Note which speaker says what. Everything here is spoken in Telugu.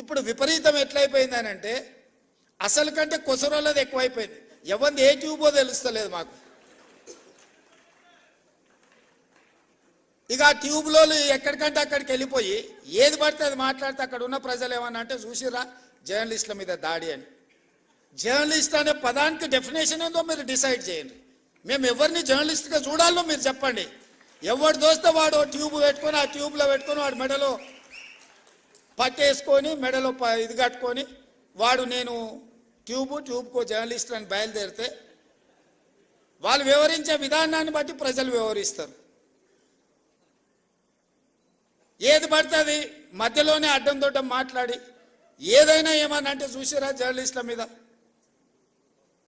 Speaker 1: ఇప్పుడు విపరీతం ఎట్లయిపోయిందని అంటే అసలు కంటే కొసరోళ్ళది ఎక్కువైపోయింది. ఎవరిది ఏ ట్యూబో తెలుస్తలేదు మాకు. ఇక ఆ ట్యూబ్లో ఎక్కడికంటే అక్కడికి వెళ్ళిపోయి ఏది పడితే అది మాట్లాడితే అక్కడ ఉన్న ప్రజలు ఏమన్నా అంటే చూసిరా జర్నలిస్టుల మీద దాడి అని. జర్నలిస్ట్ అనే పదానికి డెఫినేషన్ ఏందో మీరు డిసైడ్ చేయండి. మేము ఎవరిని జర్నలిస్ట్గా చూడాలో మీరు చెప్పండి. ఎవడు దోస్తే వాడు ట్యూబ్ పెట్టుకొని ఆ ట్యూబ్లో పెట్టుకొని వాడు మెడలో పట్టేసుకొని మెడలో ఇది కట్టుకొని వాడు నేను ట్యూబ్కో జర్నలిస్ట్ అని బయలుదేరితే వాళ్ళు వివరించే విధానాన్ని బట్టి ప్రజలు వివరిస్తారు. ఏది పడుతుంది మధ్యలోనే అడ్డం దొడ్డం మాట్లాడి ఏదైనా ఏమన్నా అంటే చూసిరా జర్నలిస్టుల మీద